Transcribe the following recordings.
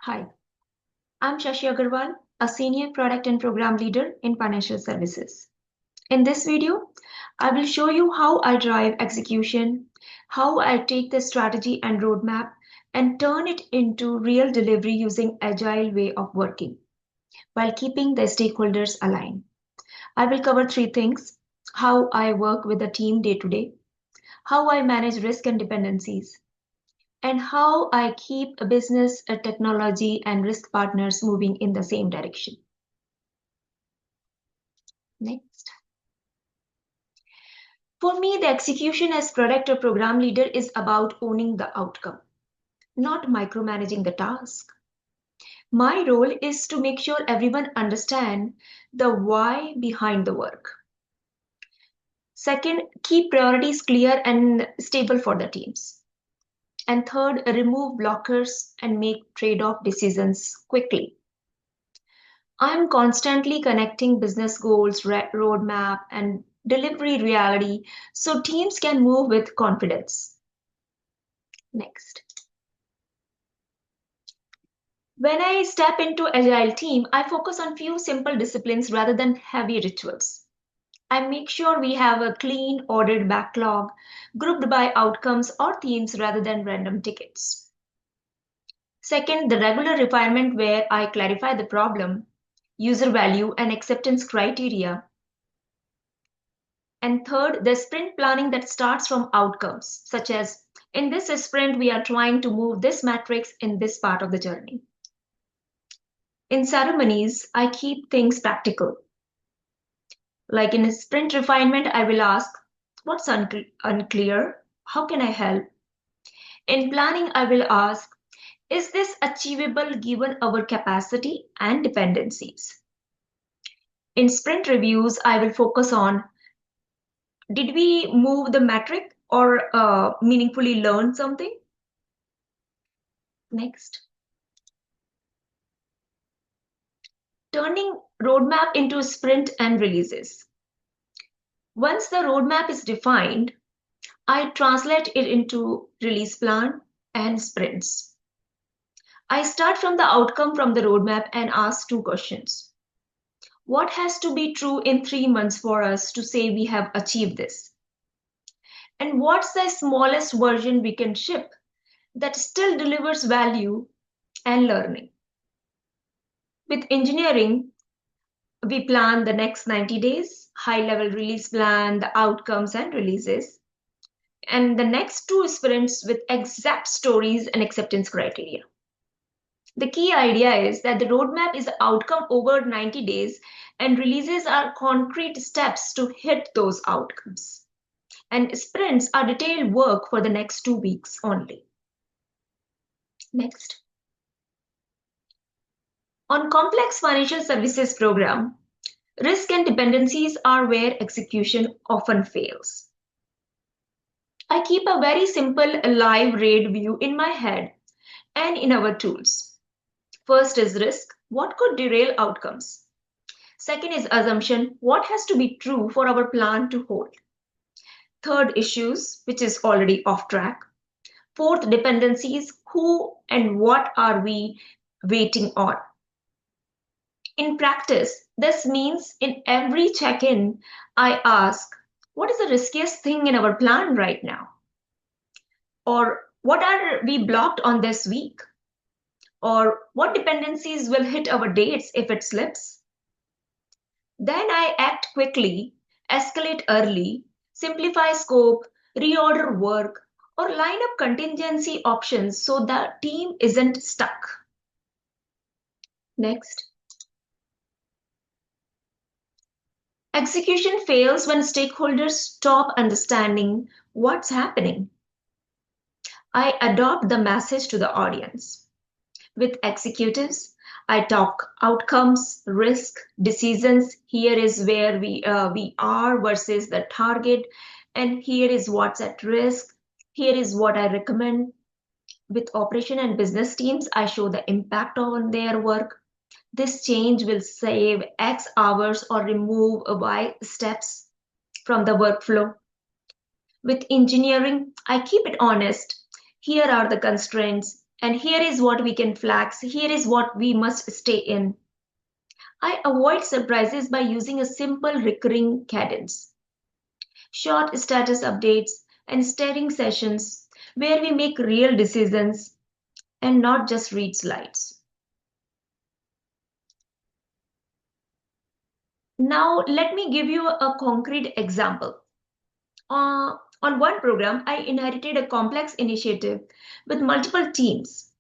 Hi, I'm Shashi Agarwal, a senior product and program leader in financial services. In this video, I will show you how I drive execution, how I take the strategy and roadmap and turn it into real delivery using agile way of working while keeping the stakeholders aligned. I will cover three things: how I work with the team day to day, how I manage risk and dependencies, and how I keep a business, a technology, and risk partners moving in the same direction. Next. For me, the execution as product or program leader is about owning the outcome, not micromanaging the task. My role is to make sure everyone understand the why behind the work. Second, keep priorities clear and stable for the teams. And third, remove blockers and make trade-off decisions quickly. I'm constantly connecting business goals, roadmap, and delivery reality so teams can move with confidence. Next. When I step into Agile team, I focus on few simple disciplines rather than heavy rituals. I make sure we have a clean, ordered backlog, grouped by outcomes or themes rather than random tickets. Second, the regular refinement where I clarify the problem, user value, and acceptance criteria. And third, the sprint planning that starts from outcomes, such as in this sprint, we are trying to move this matrix in this part of the journey. In ceremonies, I keep things practical. Like in a sprint refinement, I will ask, what's unclear? How can I help? In planning, I will ask, is this achievable given our capacity and dependencies? In sprint reviews, I will focus on, did we move the metric or meaningfully learn something? Next. Turning roadmap into sprint and releases. Once the roadmap is defined, I translate it into release plan and sprints. I start from the outcome from the roadmap and ask two questions. What has to be true in 3 months for us to say we have achieved this? And what's the smallest version we can ship that still delivers value and learning? With engineering, we plan the next 90 days, high-level release plan, the outcomes and releases, and the next two sprints with exact stories and acceptance criteria. The key idea is that the roadmap is the outcome over 90 days and releases are concrete steps to hit those outcomes. And sprints are detailed work for the next 2 weeks only. Next. On complex financial services program, risk and dependencies are where execution often fails. I keep a very simple live RAID view in my head and in our tools. First is risk, what could derail outcomes? Second is assumption, what has to be true for our plan to hold? Third, issues, which is already off track. Fourth, dependencies, who and what are we waiting on? In practice, this means in every check-in, I ask, what is the riskiest thing in our plan right now? Or what are we blocked on this week? Or what dependencies will hit our dates if it slips? Then I act quickly, escalate early, simplify scope, reorder work, or line up contingency options so the team isn't stuck. Next. Execution fails when stakeholders stop understanding what's happening. I adopt the message to the audience. With executives, I talk outcomes, risk, decisions. Here is where we are versus the target, and here is what's at risk. Here is what I recommend. With operation and business teams, I show the impact on their work. This change will save X hours or remove Y steps from the workflow. With engineering, I keep it honest. Here are the constraints. And here is what we can flag. Here is what we must stay in. I avoid surprises by using a simple recurring cadence. Short status updates and steering sessions where we make real decisions and not just read slides. Now, let me give you a concrete example. On one program, I inherited a complex initiative with multiple teams,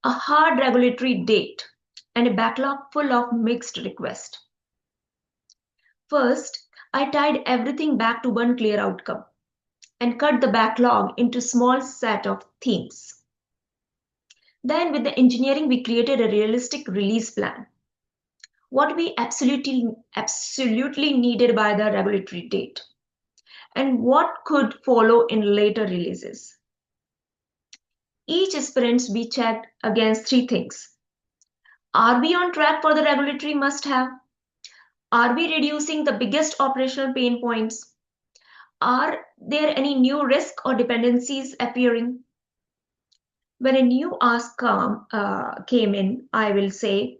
a hard regulatory date, and a backlog full of mixed requests. First, I tied everything back to one clear outcome and cut the backlog into a small set of themes. Then, with the engineering, we created a realistic release plan. What we absolutely needed by the regulatory date, and what could follow in later releases. Each sprint we checked against three things. Are we on track for the regulatory must-have? Are we reducing the biggest operational pain points? Are there any new risks or dependencies appearing? When a new ask came in, I will say,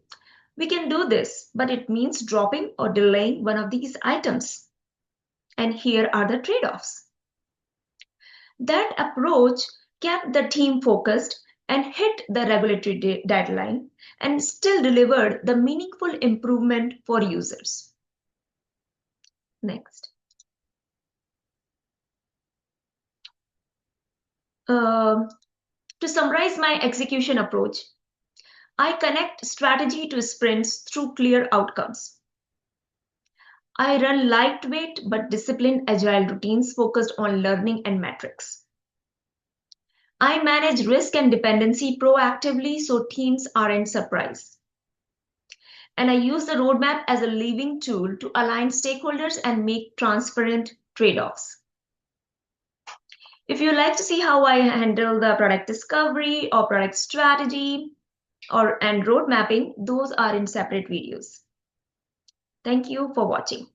we can do this, but it means dropping or delaying one of these items. And here are the trade-offs. That approach kept the team focused and hit the regulatory deadline and still delivered the meaningful improvement for users. Next. To summarize my execution approach, I connect strategy to sprints through clear outcomes. I run lightweight but disciplined agile routines focused on learning and metrics. I manage risk and dependency proactively so teams aren't surprised. And I use the roadmap as a living tool to align stakeholders and make transparent trade-offs. If you like to see how I handle the product discovery or product strategy and road mapping, those are in separate videos. Thank you for watching.